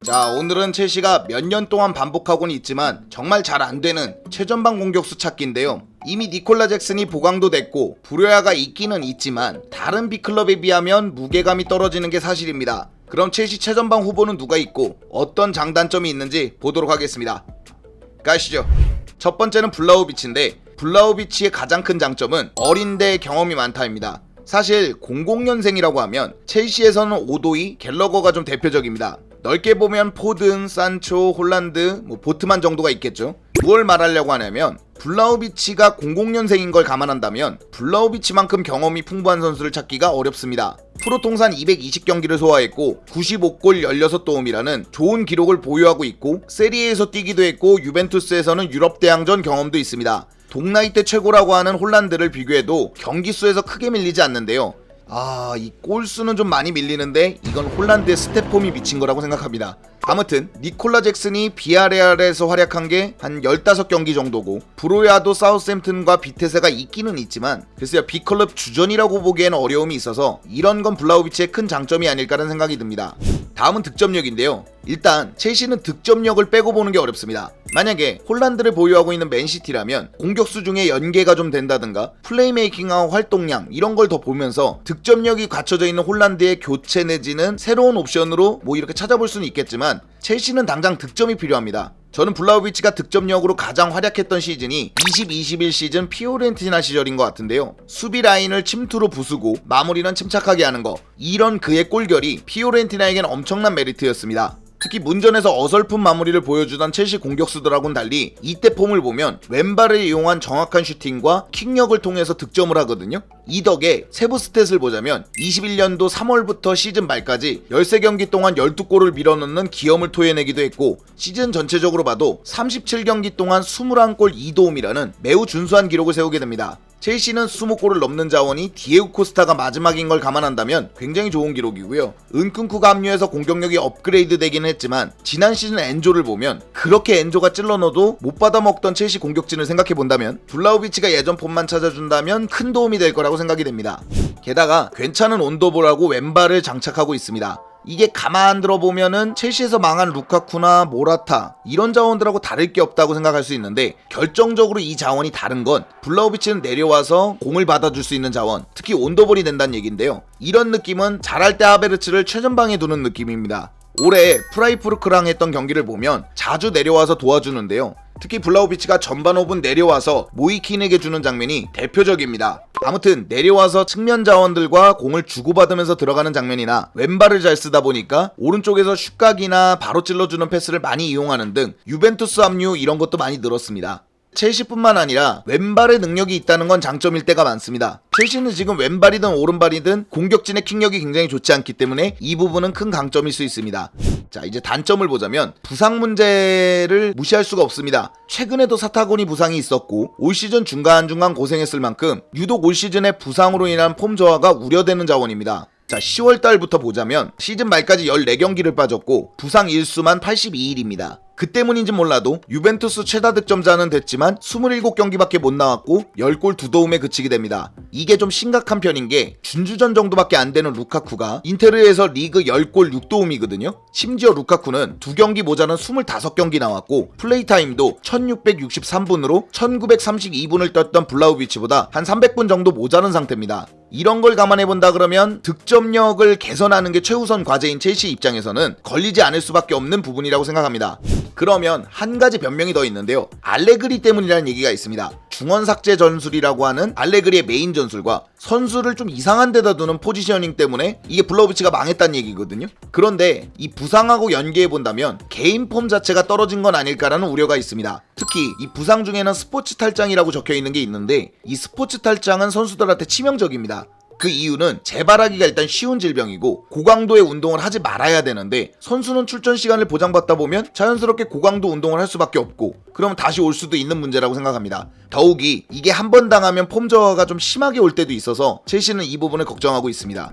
자, 오늘은 첼시가 몇 년 동안 반복하고는 있지만 정말 잘 안되는 최전방 공격수 찾기인데요. 이미 니콜라 잭슨이 보강도 됐고 불효야가 있기는 있지만 다른 빅클럽에 비하면 무게감이 떨어지는 게 사실입니다. 그럼 첼시 최전방 후보는 누가 있고 어떤 장단점이 있는지 보도록 하겠습니다. 가시죠. 첫 번째는 블라호비치인데, 블라호비치의 가장 큰 장점은 어린데 경험이 많다입니다. 사실 00년생이라고 하면 첼시에서는 오도이, 갤러거가 좀 대표적입니다. 넓게 보면 포든, 산초, 홀란드, 보트만 정도가 있겠죠. 무엇을 말하려고 하냐면 블라호비치가 00년생인 걸 감안한다면 블라호비치만큼 경험이 풍부한 선수를 찾기가 어렵습니다. 프로 통산 220경기를 소화했고 95골 16도움이라는 좋은 기록을 보유하고 있고 세리에에서 뛰기도 했고 유벤투스에서는 유럽 대항전 경험도 있습니다. 동나이 때 최고라고 하는 홀란드를 비교해도 경기 수에서 크게 밀리지 않는데요. 이 골수는 좀 많이 밀리는데 이건 홀란드의 스텝폼이 미친 거라고 생각합니다. 아무튼 니콜라 잭슨이 비아레알에서 활약한 게 한 15경기 정도고 브로야도 사우스햄튼과 비테세가 있기는 있지만 글쎄요, B클럽 주전이라고 보기에는 어려움이 있어서 이런 건 블라호비치의 큰 장점이 아닐까라는 생각이 듭니다. 다음은 득점력인데요. 일단 첼시는 득점력을 빼고 보는 게 어렵습니다. 만약에 홀란드를 보유하고 있는 맨시티라면 공격수 중에 연계가 좀 된다든가 플레이메이킹하고 활동량 이런 걸 더 보면서 득점력이 갖춰져 있는 홀란드의 교체 내지는 새로운 옵션으로 이렇게 찾아볼 수는 있겠지만 첼시는 당장 득점이 필요합니다. 저는 블라호비치가 득점력으로 가장 활약했던 시즌이 20-21 시즌 피오렌티나 시절인 것 같은데요. 수비 라인을 침투로 부수고 마무리는 침착하게 하는 거, 이런 그의 골결이 피오렌티나에겐 엄청난 메리트였습니다. 특히 문전에서 어설픈 마무리를 보여주던 첼시 공격수들하고는 달리 이때 폼을 보면 왼발을 이용한 정확한 슈팅과 킥력을 통해서 득점을 하거든요. 이 덕에 세부 스탯을 보자면 21년도 3월부터 시즌 말까지 13경기 동안 12골을 밀어넣는 기염을 토해내기도 했고 시즌 전체적으로 봐도 37경기 동안 21골 2도움이라는 매우 준수한 기록을 세우게 됩니다. 첼시는 20골을 넘는 자원이 디에고 코스타가 마지막인 걸 감안한다면 굉장히 좋은 기록이고요. 은쿤쿠가 합류해서 공격력이 업그레이드 되긴 했지만 지난 시즌 엔조를 보면 그렇게 엔조가 찔러넣어도 못 받아먹던 첼시 공격진을 생각해본다면 블라호비치가 예전 폼만 찾아준다면 큰 도움이 될 거라고 생각이 됩니다. 게다가 괜찮은 온도볼하고 왼발을 장착하고 있습니다. 이게 가만 들어보면은 첼시에서 망한 루카쿠나 모라타 이런 자원들하고 다를 게 없다고 생각할 수 있는데 결정적으로 이 자원이 다른 건 블라호비치는 내려와서 공을 받아줄 수 있는 자원, 특히 온더볼이 된다는 얘기인데요. 이런 느낌은 잘할 때 하베르츠를 최전방에 두는 느낌입니다. 올해 프라이푸르크랑 했던 경기를 보면 자주 내려와서 도와주는데요. 특히 블라호비치가 전반 5분 내려와서 모이킨에게 주는 장면이 대표적입니다. 아무튼 내려와서 측면 자원들과 공을 주고받으면서 들어가는 장면이나 왼발을 잘 쓰다 보니까 오른쪽에서 슛각이나 바로 찔러주는 패스를 많이 이용하는 등 유벤투스 합류 이런 것도 많이 늘었습니다. 첼시뿐만 아니라 왼발의 능력이 있다는 건 장점일 때가 많습니다. 첼시는 지금 왼발이든 오른발이든 공격진의 킥력이 굉장히 좋지 않기 때문에 이 부분은 큰 강점일 수 있습니다. 자, 이제 단점을 보자면 부상 문제를 무시할 수가 없습니다. 최근에도 사타구니 부상이 있었고 올 시즌 중간중간 고생했을 만큼 유독 올 시즌의 부상으로 인한 폼 저하가 우려되는 자원입니다. 자, 10월달부터 보자면 시즌 말까지 14경기를 빠졌고 부상 일수만 82일입니다. 그 때문인지 몰라도 유벤투스 최다 득점자는 됐지만 27경기밖에 못 나왔고 10골 2도움에 그치게 됩니다. 이게 좀 심각한 편인 게 준주전 정도밖에 안 되는 루카쿠가 인테르에서 리그 10골 6도움이거든요. 심지어 루카쿠는 2경기 모자란 25경기 나왔고 플레이 타임도 1663분으로 1932분을 떴던 블라호비치보다 한 300분 정도 모자란 상태입니다. 이런 걸 감안해본다 그러면 득점력을 개선하는 게 최우선 과제인 첼시 입장에서는 걸리지 않을 수밖에 없는 부분이라고 생각합니다. 그러면 한 가지 변명이 더 있는데요. 알레그리 때문이라는 얘기가 있습니다. 중원 삭제 전술이라고 하는 알레그리의 메인 전술과 선수를 좀 이상한 데다 두는 포지셔닝 때문에 이게 블라호비치가 망했다는 얘기거든요. 그런데 이 부상하고 연계해본다면 개인 폼 자체가 떨어진 건 아닐까라는 우려가 있습니다. 특히 이 부상 중에는 스포츠 탈장이라고 적혀있는 게 있는데 이 스포츠 탈장은 선수들한테 치명적입니다. 그 이유는 재발하기가 일단 쉬운 질병이고 고강도의 운동을 하지 말아야 되는데 선수는 출전 시간을 보장받다 보면 자연스럽게 고강도 운동을 할 수밖에 없고 그러면 다시 올 수도 있는 문제라고 생각합니다. 더욱이 이게 한 번 당하면 폼 저하가 좀 심하게 올 때도 있어서 첼시는 이 부분을 걱정하고 있습니다.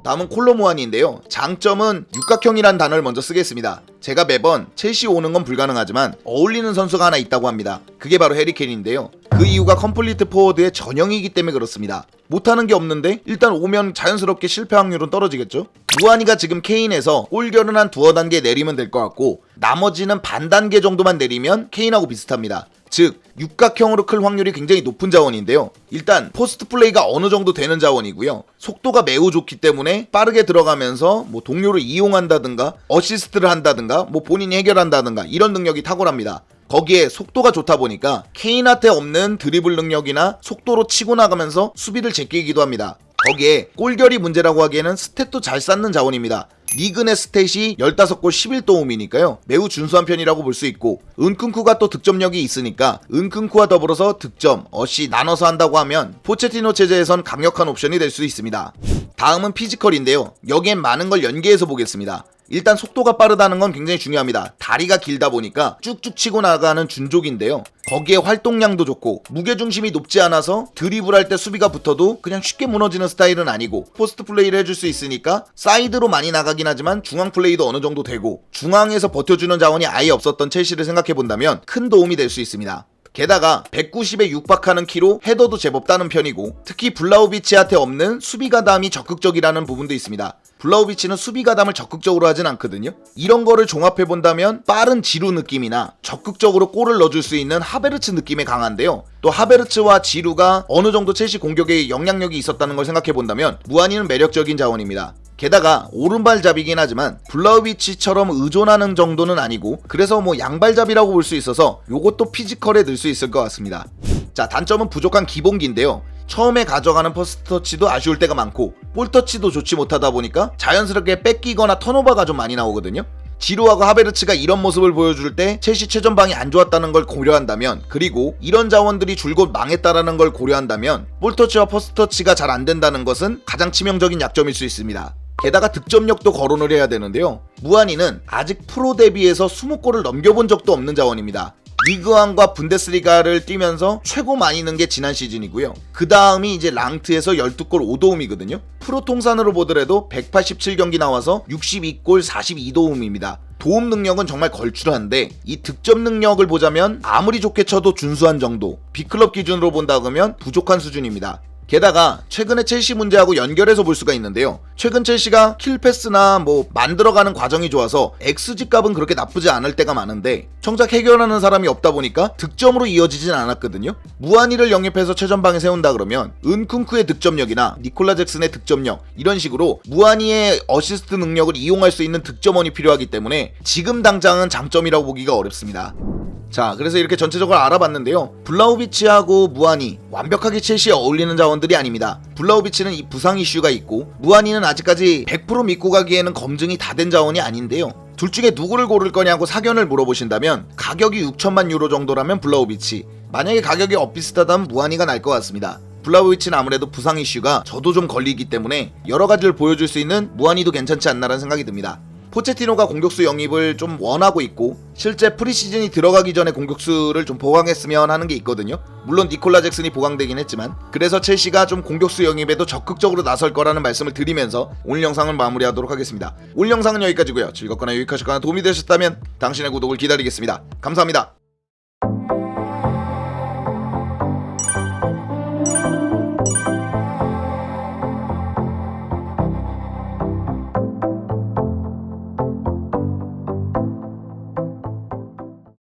다음은 콜로무안인데요. 장점은 육각형이란 단어를 먼저 쓰겠습니다. 제가 매번 첼시 오는 건 불가능하지만 어울리는 선수가 하나 있다고 합니다. 그게 바로 해리케인인데요. 그 이유가 컴플리트 포워드의 전형이기 때문에 그렇습니다. 못하는 게 없는데 일단 오면 자연스럽게 실패 확률은 떨어지겠죠. 무한이가 지금 케인에서 골결은 한 두어 단계 내리면 될 것 같고 나머지는 반 단계 정도만 내리면 케인하고 비슷합니다. 즉 육각형으로 클 확률이 굉장히 높은 자원인데요. 일단 포스트 플레이가 어느 정도 되는 자원이고요. 속도가 매우 좋기 때문에 빠르게 들어가면서 뭐 동료를 이용한다든가 어시스트를 한다든가 뭐 본인이 해결한다든가 이런 능력이 탁월합니다. 거기에 속도가 좋다 보니까 케인한테 없는 드리블 능력이나 속도로 치고 나가면서 수비를 제끼기도 합니다. 거기에 골결이 문제라고 하기에는 스탯도 잘 쌓는 자원입니다. 리그 내 스탯이 15골 11도움이니까요. 매우 준수한 편이라고 볼 수 있고 은쿤쿠가 또 득점력이 있으니까 은쿤쿠와 더불어서 득점, 어시 나눠서 한다고 하면 포체티노 체제에선 강력한 옵션이 될 수 있습니다. 다음은 피지컬인데요. 여기엔 많은 걸 연계해서 보겠습니다. 일단 속도가 빠르다는 건 굉장히 중요합니다. 다리가 길다 보니까 쭉쭉 치고 나가는 준족인데요. 거기에 활동량도 좋고 무게중심이 높지 않아서 드리블할 때 수비가 붙어도 그냥 쉽게 무너지는 스타일은 아니고 포스트 플레이를 해줄 수 있으니까 사이드로 많이 나가긴 하지만 중앙 플레이도 어느 정도 되고 중앙에서 버텨주는 자원이 아예 없었던 첼시를 생각해본다면 큰 도움이 될 수 있습니다. 게다가 190에 육박하는 키로 헤더도 제법 따는 편이고 특히 블라우비치한테 없는 수비 가담이 적극적이라는 부분도 있습니다. 블라우비치는 수비 가담을 적극적으로 하진 않거든요. 이런 거를 종합해본다면 빠른 지루 느낌이나 적극적으로 골을 넣어줄 수 있는 하베르츠 느낌에 강한데요. 또 하베르츠와 지루가 어느 정도 첼시 공격에 영향력이 있었다는 걸 생각해본다면 무한히는 매력적인 자원입니다. 게다가 오른발잡이긴 하지만 블라우비치처럼 의존하는 정도는 아니고 그래서 뭐 양발잡이라고 볼 수 있어서 요것도 피지컬에 넣을 수 있을 것 같습니다. 자, 단점은 부족한 기본기인데요. 처음에 가져가는 퍼스트 터치도 아쉬울 때가 많고 볼 터치도 좋지 못하다 보니까 자연스럽게 뺏기거나 턴오버가 좀 많이 나오거든요. 지루하고 하베르츠가 이런 모습을 보여줄 때 첼시 최전방이 안 좋았다는 걸 고려한다면 그리고 이런 자원들이 줄곧 망했다라는 걸 고려한다면 볼 터치와 퍼스트 터치가 잘 안 된다는 것은 가장 치명적인 약점일 수 있습니다. 게다가 득점력도 거론을 해야 되는데요. 무한히는 아직 프로 데뷔에서 20골을 넘겨본 적도 없는 자원입니다. 리그1과 분데스리가를 뛰면서 최고 많이 넣은 게 지난 시즌이고요. 그 다음이 이제 랑트에서 12골 5도움이거든요. 프로 통산으로 보더라도 187경기 나와서 62골 42도움입니다. 도움 능력은 정말 걸출한데 이 득점 능력을 보자면 아무리 좋게 쳐도 준수한 정도, B클럽 기준으로 본다 그러면 부족한 수준입니다. 게다가 최근에 첼시 문제하고 연결해서 볼 수가 있는데요. 최근 첼시가 킬패스나 뭐 만들어가는 과정이 좋아서 XG 값은 그렇게 나쁘지 않을 때가 많은데 정작 해결하는 사람이 없다 보니까 득점으로 이어지진 않았거든요. 무한히를 영입해서 최전방에 세운다 그러면 은쿤쿠의 득점력이나 니콜라 잭슨의 득점력 이런 식으로 무한히의 어시스트 능력을 이용할 수 있는 득점원이 필요하기 때문에 지금 당장은 장점이라고 보기가 어렵습니다. 자, 그래서 이렇게 전체적으로 알아봤는데요. 블라우비치하고 무한히 완벽하게 첼시에 어울리는 자원들이 아닙니다. 블라우비치는 이 부상 이슈가 있고 무한히는 아직까지 100% 믿고 가기에는 검증이 다 된 자원이 아닌데요. 둘 중에 누구를 고를 거냐고 사견을 물어보신다면 가격이 6천만 유로 정도라면 블라우비치, 만약에 가격이 엇비슷하다면 무한히가 날 것 같습니다. 블라우비치는 아무래도 부상 이슈가 저도 좀 걸리기 때문에 여러 가지를 보여줄 수 있는 무한히도 괜찮지 않나라는 생각이 듭니다. 포체티노가 공격수 영입을 좀 원하고 있고 실제 프리시즌이 들어가기 전에 공격수를 좀 보강했으면 하는 게 있거든요. 물론 니콜라 잭슨이 보강되긴 했지만 그래서 첼시가 좀 공격수 영입에도 적극적으로 나설 거라는 말씀을 드리면서 오늘 영상을 마무리하도록 하겠습니다. 오늘 영상은 여기까지고요. 즐겁거나 유익하셨거나 도움이 되셨다면 당신의 구독을 기다리겠습니다. 감사합니다.